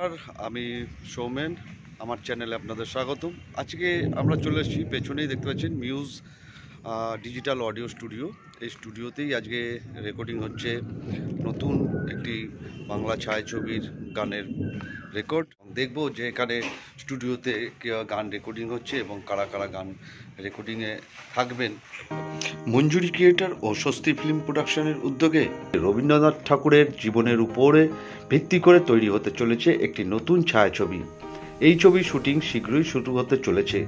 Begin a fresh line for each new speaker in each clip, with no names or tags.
আর আমি সৌমেন, আমার চ্যানেলে আপনাদের স্বাগতম। আজকে আমরা চলে এসেছি, পেছনেই দেখতে পাচ্ছেন মিউজ ডিজিটাল অডিও স্টুডিও। এই স্টুডিওতেই আজকে রেকর্ডিং হচ্ছে নতুন একটি বাংলা ছায়াছবির গানের রেকর্ড। দেখব যে এখানে স্টুডিওতে গান রেকর্ডিং হচ্ছে এবং কারা কারা গান রেকর্ডিংয়ে থাকবেন। মঞ্জুরি ক্রিয়েটর ও স্বস্তি ফিল্ম প্রোডাকশনের উদ্যোগে রবীন্দ্রনাথ ঠাকুরের জীবনের উপরে ভিত্তি করে তৈরি হতে চলেছে একটি নতুন ছায়াছবি। এই ছবির শুটিং শীঘ্রই শুরু হতে চলেছে।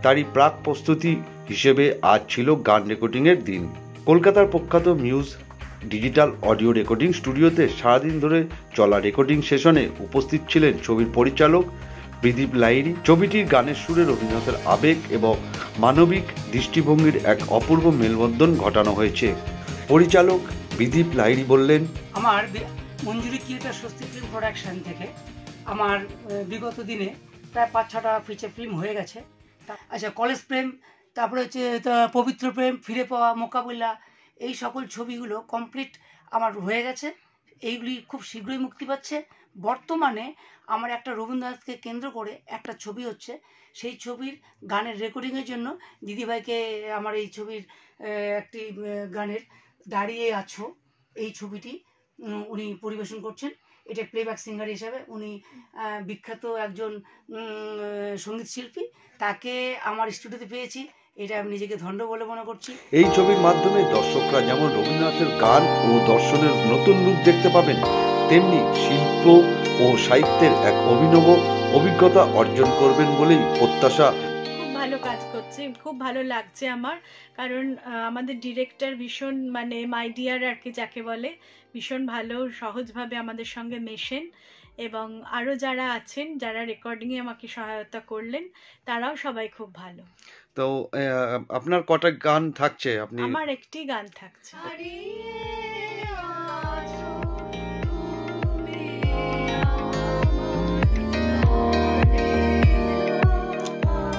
তারই প্রাক প্রস্তুতি হিসেবে আজ ছিল গান রেকর্ডিংয়ের দিন। কলকাতার প্রখ্যাত মিউজ ডিজিটাল অডিও রেকর্ডিং স্টুডিওতে সারাদিন ধরে চলা রেকর্ডিং সেশনে উপস্থিত ছিলেন ছবির পরিচালক বিদীপ লাহিড়ী। ছবিটির গানের সুরে রবীন্দ্রনাথের আবেগ এবং মানবিক দৃষ্টিভঙ্গির এক অপূর্ব মেলবন্ধন ঘটানো হয়েছে। পরিচালক বিদীপ লাহিড়ী বললেন,
আমার মঞ্জুরি ক্রিয়েটর স্বস্তি ফিল্ম প্রোডাকশন থেকে আমার বিগত দিনে প্রায় 5-6টা ফিচার ফিল্ম হয়ে গেছে। আচ্ছা, কলেজ প্রেম, তারপরে হচ্ছে পবিত্র প্রেম, ফিরে পাওয়া, মোকাবিলা, এই সকল ছবিগুলো কমপ্লিট আমার হয়ে গেছে। এইগুলি খুব শীঘ্রই মুক্তি পাচ্ছে। বর্তমানে আমার একটা রবীন্দ্রনাথকে কেন্দ্র করে একটা ছবি হচ্ছে। সেই ছবির গানের রেকর্ডিংয়ের জন্য দিদিভাইকে আমার এই ছবির একটি গানের দাঁড়িয়ে আছো এই ছবিটি উনি পরিবেশন করছেন। এটা প্লেব্যাক সিঙ্গার হিসাবে উনি বিখ্যাত একজন সঙ্গীত শিল্পী। তাকে আমার স্টুডিওতে পেয়েছি, এটা আমি নিজেকে ধন্য বলে মনে করছি।
এই ছবির মাধ্যমে দর্শকরা যেমন রবীন্দ্রনাথের গান ও দর্শনের নতুন রূপ দেখতে পাবেন, তেমনি শিল্প ও সাহিত্যের এক অভিনব অভিজ্ঞতা অর্জন করবেন বলেই প্রত্যাশা।
খুব ভালো কাজ করছে, খুব ভালো লাগছে আমার, কারণ আমাদের ডিরেক্টর ভীষণ মাই ডিয়ার আর কি যাকে বলে, ভীষণ ভালো সহজভাবে আমাদের সঙ্গে মেশেন, এবং আরও যারা আছেন যারা রেকর্ডিংয়ে আমাকে সহায়তা করলেন তারাও সবাই খুব ভালো।
তো আপনার কটা গান থাকছে?
আমার একটি গান থাকছে।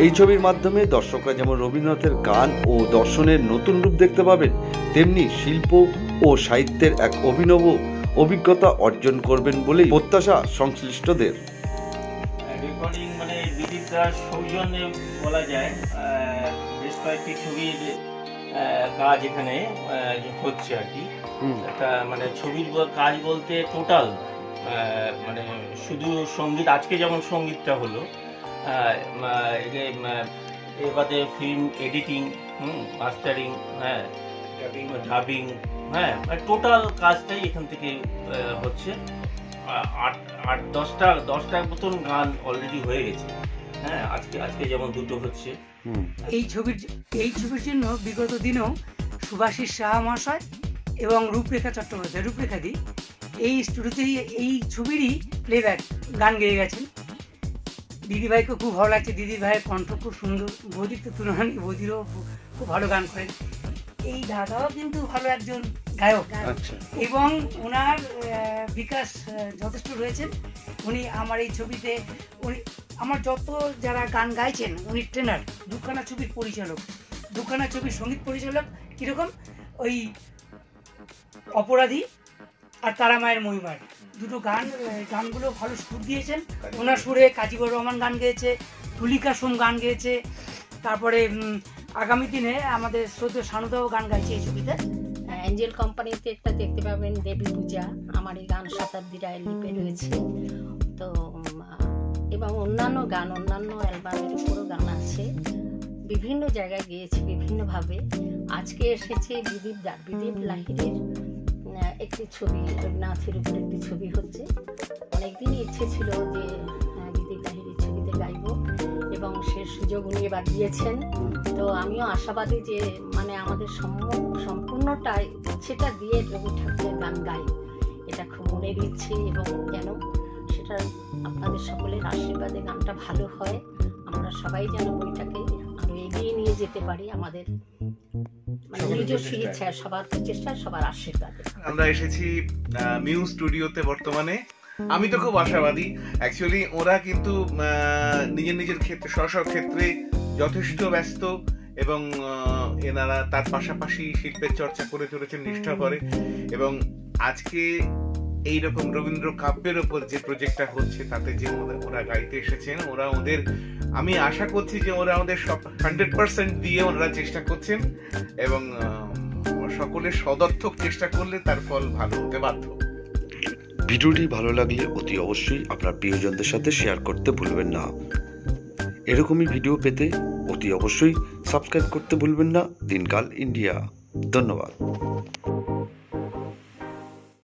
এই ছবির মাধ্যমে দর্শকরা যেমন রবীন্দ্রনাথের গান ও দর্শনের নতুন রূপ দেখতে পাবেন, তেমনি শিল্প ও সাহিত্যের এক অভিনব অভিজ্ঞতা অর্জন করবেন বলেই প্রত্যাশা সংশ্লিষ্টদের।
রেকর্ডিং বিদীপ দার সৌজন্যে বলা যায়, বেশ কয়েকটি ছবির কাজ এখানে হচ্ছে আর কি। একটা ছবির কাজ বলতে টোটাল শুধু সঙ্গীত, আজকে যেমন সঙ্গীতটা হলো, এবারে film editing, mastering, dubbing, total কাজটাই এখান থেকে হচ্ছে। 8-10টা মতন গান অলরেডি হয়ে গেছে। আজকে যেমন 2টো হচ্ছে।
এই ছবির জন্য বিগত দিনেও সুভাষিস সাহা মহাশয় এবং রূপরেখা চট্টোপাধ্যায়, রূপরেখাদি এই স্টুডিওতেই এই ছবিরই প্লেব্যাক গান গেয়ে গেছেন। দিদিভাইকে খুব ভালো লাগছে, দিদিভাইয়ের কণ্ঠ খুব সুন্দর, বৌদির তো তুলনা নেই, বৌদিরও খুব ভালো গান করেন। এই দাদাও কিন্তু ভালো একজন গায়ক, এবং ওনার বিকাশ যথেষ্ট রয়েছেন। উনি আমার এই ছবিতে, উনি আমার যত যারা গান গাইছেন, উনি ট্রেনার, দুখানা ছবির পরিচালক, দুখানা ছবির সঙ্গীত পরিচালক। কীরকম? ওই অপরাধী আর তারা মায়ের মহিমার দুটো গানগুলো ভালো সুর দিয়েছেন। ওনার সুরে কাজীবর রহমান গান গেয়েছে, তুলিকা সোম গান গেয়েছে, তারপরে আগামী দিনে আমাদের শ্রদ্ধেয় সানুদাও গান গাইছে এই ছবিতে।
অ্যাঞ্জেল কোম্পানিতে একটা দেখতে পাবেন দেবী পূজা, আমার এই গান শতাব্দী রায়ের লিপে রয়েছে। তো এবং অন্যান্য অ্যালবামের উপরও গান আছে, বিভিন্ন জায়গায় গিয়েছি বিভিন্নভাবে। আজকে এসেছে বিদীপ লাহিড়ীর একটি ছবি, রবীন্দ্রনাথের উপর একটি ছবি হচ্ছে। অনেকদিনই ইচ্ছে ছিল যে বিদীপ লাহিড়ীর ছবিতে গাইব, এবং সে সুযোগ উনি এবার দিয়েছেন। তো আমিও আশাবাদী যে আমাদের সম্পূর্ণটাই ইচ্ছেটা দিয়ে রবি ঠাকুরের গান গাই, এটা খুব মনের ইচ্ছে, এবং যেন সেটা আপনাদের সকলের আশীর্বাদে গানটা ভালো হয়, আমরা সবাই যেন বইটাকে আরো এগিয়ে নিয়ে যেতে পারি, আমাদের নিজস্ব ইচ্ছা, সবার চেষ্টা, সবার আশীর্বাদে।
আমরা এসেছি মিউজ স্টুডিওতে বর্তমানে। আমি তো খুব আশাবাদী। অ্যাকচুয়ালি ওরা কিন্তু নিজের ক্ষেত্রে, স্ব ক্ষেত্রে যথেষ্ট ব্যস্ত, এবং এনারা তার পাশাপাশি শিল্পের চর্চা করে চলেছেন নিষ্ঠা করে। এবং আজকে এইরকম রবীন্দ্র কাব্যের ওপর যে প্রজেক্টটা হচ্ছে তাতে যে ওরা গাইতে এসেছেন, ওরা ওদের, আমি আশা করছি যে ওরা ওদের সব 100% দিয়ে ওনারা চেষ্টা করছেন এবং সকলের সদর্থক চেষ্টা করলে তার ফল ভালো হতে বাধ্য।
ভিডিওটি ভালো লাগলে অতি অবশ্যই আপনার প্রিয়জনদের সাথে শেয়ার করতে ভুলবেন না। এরকমই ভিডিও পেতে অতি অবশ্যই সাবস্ক্রাইব করতে ভুলবেন না দিনকাল ইন্ডিয়া। ধন্যবাদ।